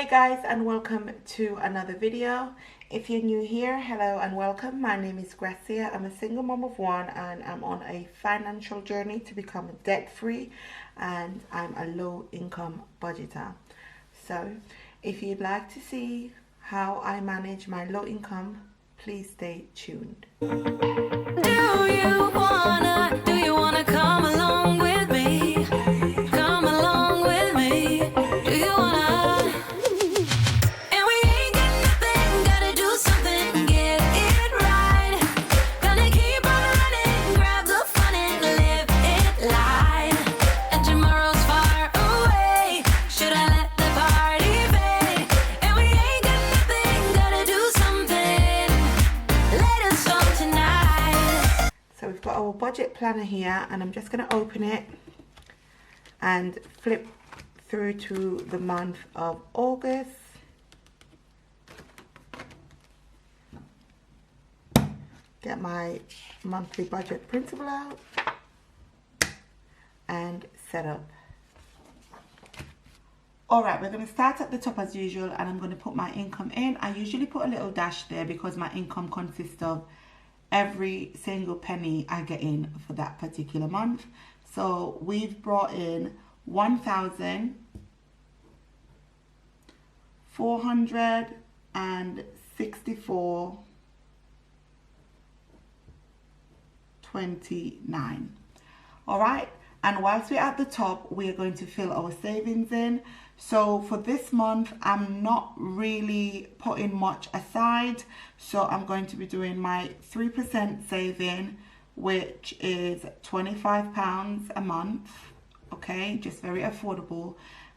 Hey guys, and welcome to another video. If you're new here, hello and welcome. My name is Gracia. I'm a single mom of one and I'm on a financial journey to become debt free, and I'm a low income budgeter. So if you'd like to see how I manage my low income, please stay tuned. Do you wanna come along with me? Come along with me. Do you wanna? And we ain't got nothing, gotta do something, get it right. Gonna keep on running, grab the fun and live it light. And tomorrow's far away, should I let the party fade? And we ain't got nothing, gotta do something, let us on tonight. So we've got our budget planner here, and I'm just going to open it and flip through to the month of August. Get my monthly budget principle out and set up. Alright, we're going to start at the top as usual, and I'm going to put my income in. I usually put a little dash there because my income consists of every single penny I get in for that particular month. So we've brought in $1,464.29. All right, and whilst we're at the top, we are going to fill our savings in. So for this month, I'm not really putting much aside. So I'm going to be doing my 3% saving, which is £25 a month. Okay, just very affordable.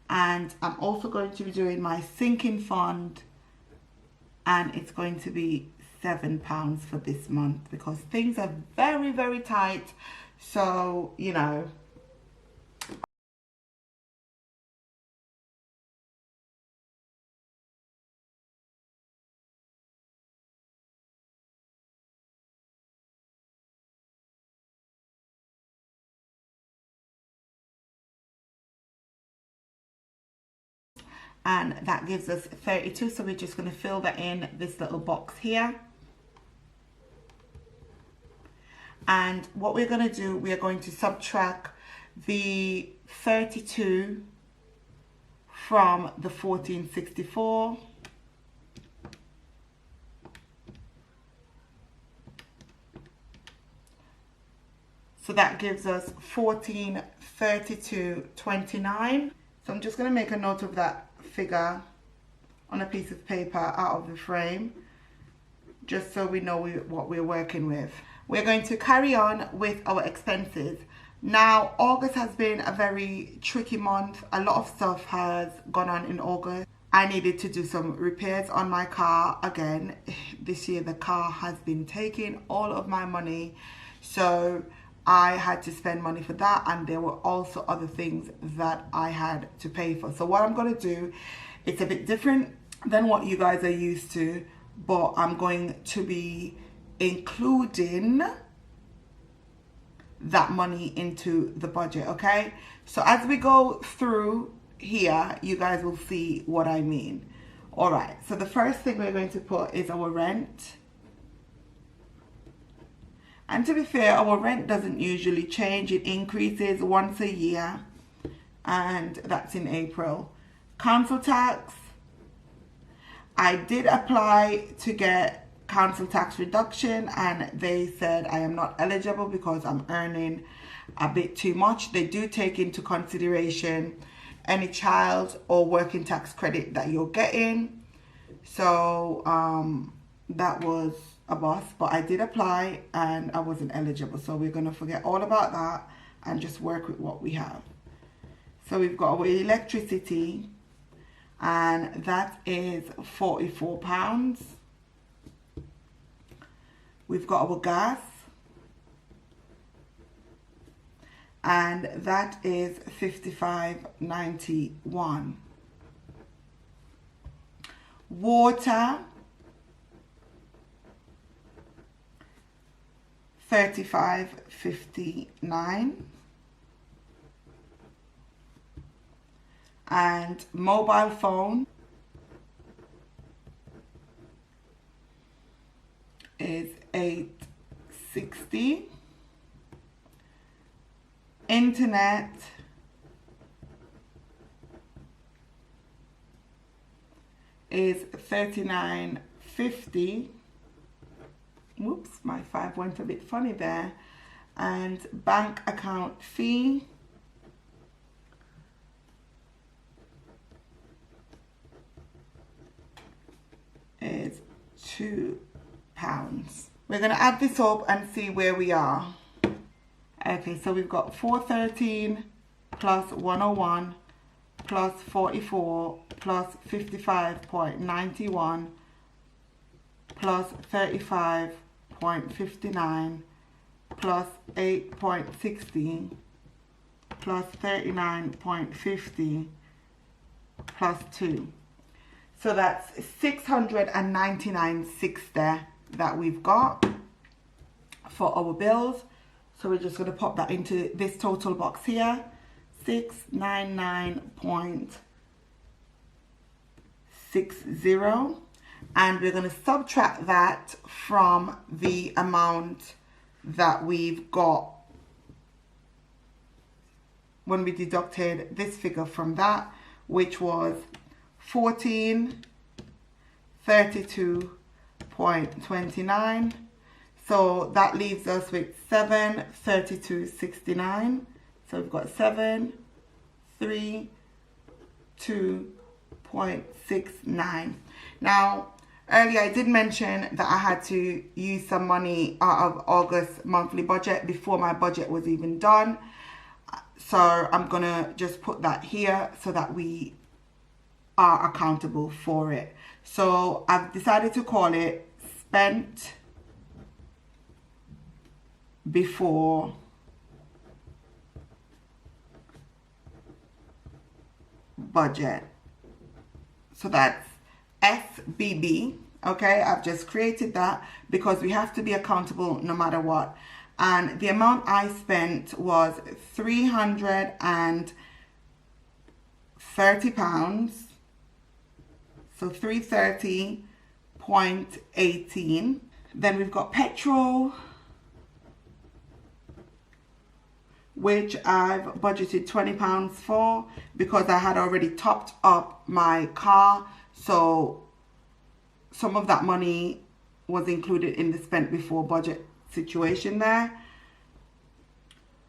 And I'm also going to be doing my sinking fund, and it's going to be £7 for this month because things are very, very tight. So, you know, and that gives us 32. So we're just going to fill that in this little box here. And what we're going to do, we are going to subtract the 32 from the 1464. So that gives us 1432.29. So I'm just going to make a note of that figure on a piece of paper out of the frame, just so we know what we're working with. We're going to carry on with our expenses. Now, August has been a very tricky month. A lot of stuff has gone on in August. I needed to do some repairs on my car again. This year, the car has been taking all of my money. So I had to spend money for that, and there were also other things that I had to pay for. So what I'm going to do, it's a bit different than what you guys are used to, but I'm going to be including that money into the budget, okay? So as we go through here, you guys will see what I mean. All right, so the first thing we're going to put is our rent. And to be fair, our rent doesn't usually change. It increases once a year, and that's in April. Council tax. I did apply to get council tax reduction, and they said I am not eligible because I'm earning a bit too much. They do take into consideration any child or working tax credit that you're getting. So that was a bust, but I did apply and I wasn't eligible. So we're going to forget all about that and just work with what we have. So we've got our electricity, and that is £44. We've got our gas, and that is £55.91. Water, $35.59. And mobile phone, is $8.60. Internet is $39.50. Whoops, my 5 went a bit funny there. And bank account fee is £2. We're going to add this up and see where we are. Okay, so we've got 413 plus 101 plus 44 plus 55.91 plus 35.59 plus 8.60 plus 39.50 plus 2. So that's 699.60 that we've got for our bills. So we're just going to pop that into this total box here, 699.60, and we're going to subtract that from the amount that we've got when we deducted this figure from that, which was 1432.29. So that leaves us with 732.69. So we've got 732.69. Now, earlier I did mention that I had to use some money out of August monthly budget before my budget was even done. So I'm gonna just put that here so that we are accountable for it. So I've decided to call it spent before budget. So that's SBB. Okay, I've just created that because we have to be accountable no matter what. And the amount I spent was £330. So 330.18. Then we've got petrol, which I've budgeted £20 for because I had already topped up my car. So some of that money was included in the spent before budget situation there.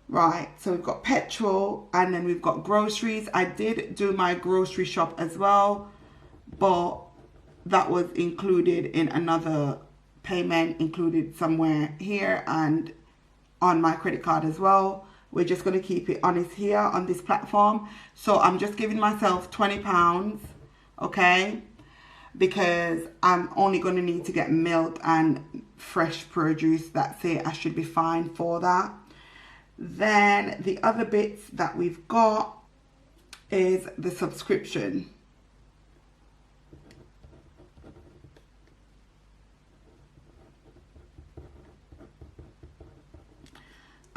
Right, so we've got petrol and then we've got groceries. I did do my grocery shop as well, but that was included in another payment included somewhere here and on my credit card as well. We're just going to keep it honest here on this platform. So I'm just giving myself £20, okay? Because I'm only going to need to get milk and fresh produce. That's it. I should be fine for that. Then the other bits that we've got is the subscription.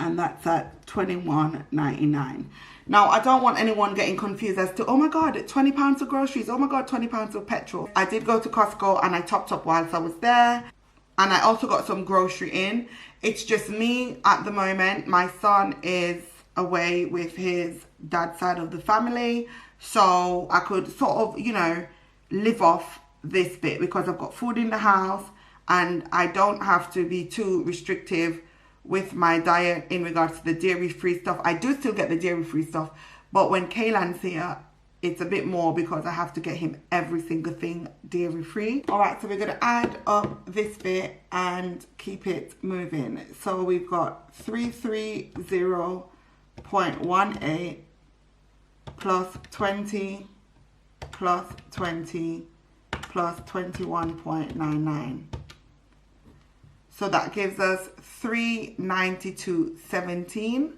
And that's at $21.99. Now, I don't want anyone getting confused as to, oh my God, £20 for groceries. Oh my God, £20 for petrol. I did go to Costco and I topped up whilst I was there. And I also got some grocery in. It's just me at the moment. My son is away with his dad's side of the family. So I could sort of, you know, live off this bit because I've got food in the house and I don't have to be too restrictive with my diet in regards to the dairy-free stuff. I do still get the dairy-free stuff, but when Kaylan's here, it's a bit more because I have to get him every single thing dairy-free. All right, so we're going to add up this bit and keep it moving. So we've got 330.18 plus 20 plus 20 plus 21.99. So that gives us 392.17.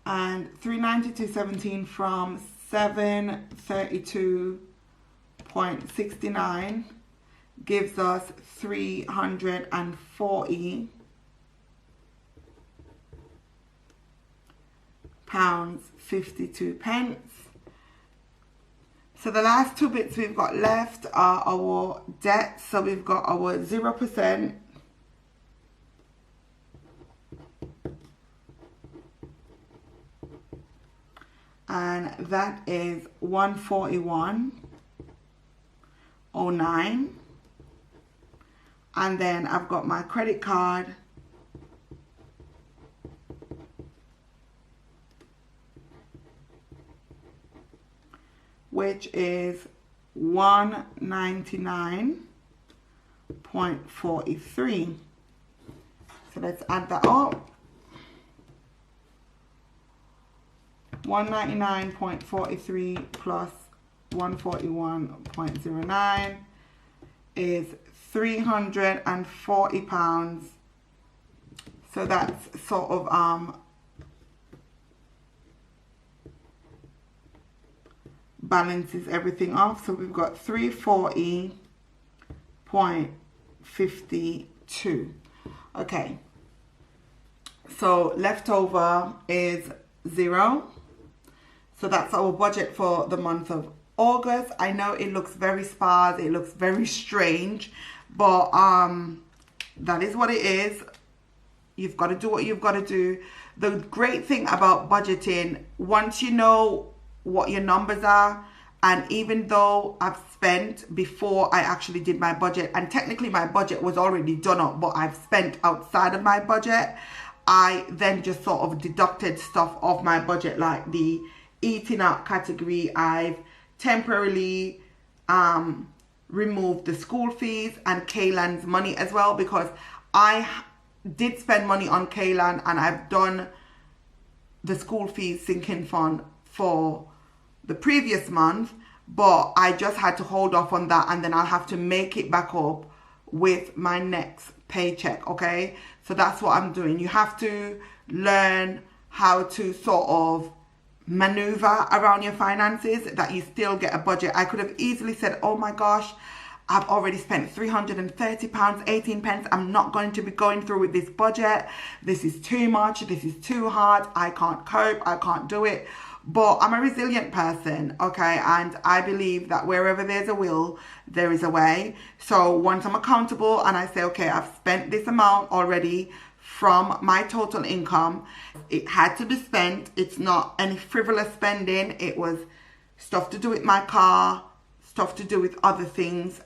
And 392.17 from 732.69 gives us 340 pounds 52 pence. So the last two bits we've got left are our debt. So we've got our 0%. And that is 141.09. And then I've got my credit card, which is 199.43. So let's add that up. 199.43 plus 141.09 is £340. So that's sort of balances everything off. So we've got 340.52. Okay, so leftover is 0. So that's our budget for the month of August. I know it looks very sparse, it looks very strange, but that is what it is. You've got to do what you've got to do. The great thing about budgeting, once you know what your numbers are, and even though I've spent before I actually did my budget, and technically my budget was already done up, but I've spent outside of my budget, I then just sort of deducted stuff off my budget, like the eating out category. I've temporarily removed the school fees and Kaylan's money as well, because I did spend money on Kaylan and I've done the school fees sinking fund for the previous month, but I just had to hold off on that, and then I'll have to make it back up with my next paycheck. Okay, so that's what I'm doing. You have to learn how to sort of maneuver around your finances, that you still get a budget. I could have easily said, oh my gosh, I've already spent £330, 18 pence. I'm not going to be going through with this budget. This is too much. This is too hard. I can't cope. I can't do it. But I'm a resilient person, okay? And I believe that wherever there's a will, there is a way. So once I'm accountable and I say, okay, I've spent this amount already from my total income, it had to be spent. It's not any frivolous spending. It was stuff to do with my car, stuff to do with other things,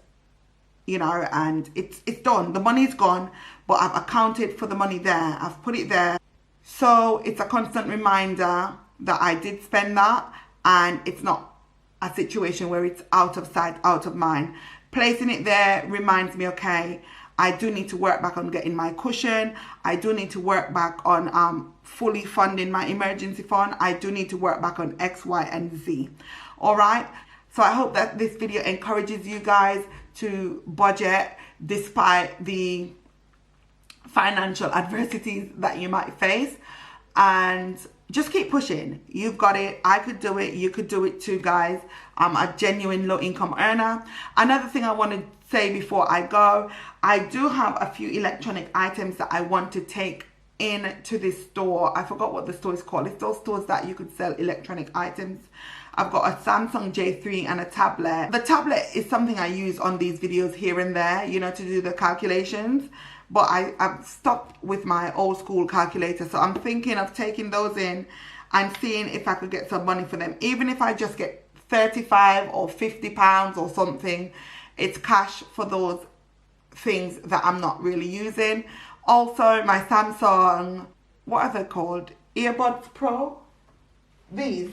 you know, and it's done. The money's gone, but I've accounted for the money there. I've put it there. So it's a constant reminder that I did spend that, and it's not a situation where it's out of sight, out of mind. Placing it there reminds me, okay, I do need to work back on getting my cushion. I do need to work back on fully funding my emergency fund. I do need to work back on X, Y, and Z. All right. So I hope that this video encourages you guys to budget despite the financial adversities that you might face, and just keep pushing. You've got it. I could do it. You could do it too, guys. I'm a genuine low income earner. Another thing I want to say before I go, I do have a few electronic items that I want to take into this store. I forgot what the store is called. It's those stores that you could sell electronic items. I've got a Samsung J3 and a tablet. The tablet is something I use on these videos here and there, you know, to do the calculations. But I've stopped with my old school calculator. So I'm thinking of taking those in and seeing if I could get some money for them. Even if I just get 35 or 50 pounds or something, it's cash for those things that I'm not really using. Also, my Samsung, what are they called? Earbuds Pro? These.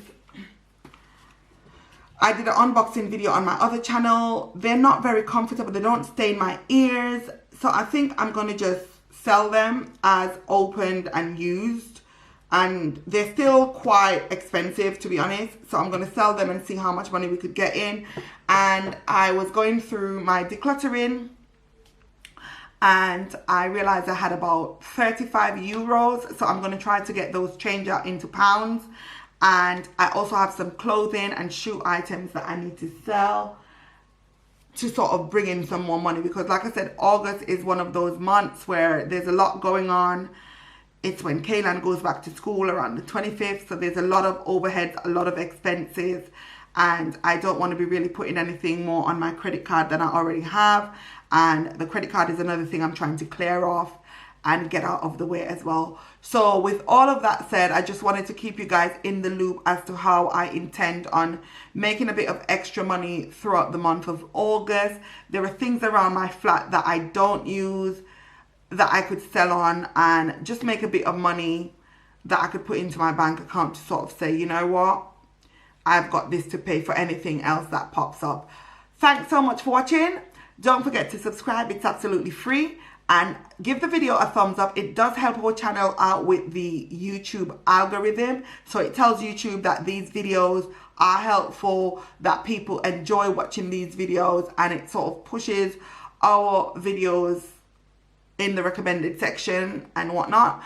I did an unboxing video on my other channel. They're not very comfortable. They don't stain my ears. So I think I'm going to just sell them as opened and used. And they're still quite expensive, to be honest. So I'm going to sell them and see how much money we could get in. And I was going through my decluttering, and I realized I had about 35 euros. So I'm going to try to get those changed out into pounds. And I also have some clothing and shoe items that I need to sell to sort of bring in some more money, because like I said, August is one of those months where there's a lot going on. It's when Kaylan goes back to school around the 25th, so there's a lot of overheads, a lot of expenses, and I don't want to be really putting anything more on my credit card than I already have. And the credit card is another thing I'm trying to clear off and get out of the way as well. So with all of that said, I just wanted to keep you guys in the loop as to how I intend on making a bit of extra money throughout the month of August. There are things around my flat that I don't use that I could sell on and just make a bit of money that I could put into my bank account to sort of say, you know what, I've got this to pay for anything else that pops up. Thanks so much for watching. Don't forget to subscribe, it's absolutely free. And give the video a thumbs up. It does help our channel out with the YouTube algorithm. So it tells YouTube that these videos are helpful, that people enjoy watching these videos, and it sort of pushes our videos in the recommended section and whatnot.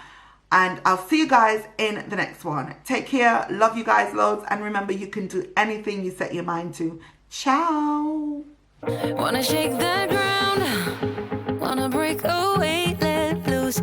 And I'll see you guys in the next one. Take care. Love you guys loads. And remember, you can do anything you set your mind to. Ciao. Wanna shake the ground, wanna break away, let loose.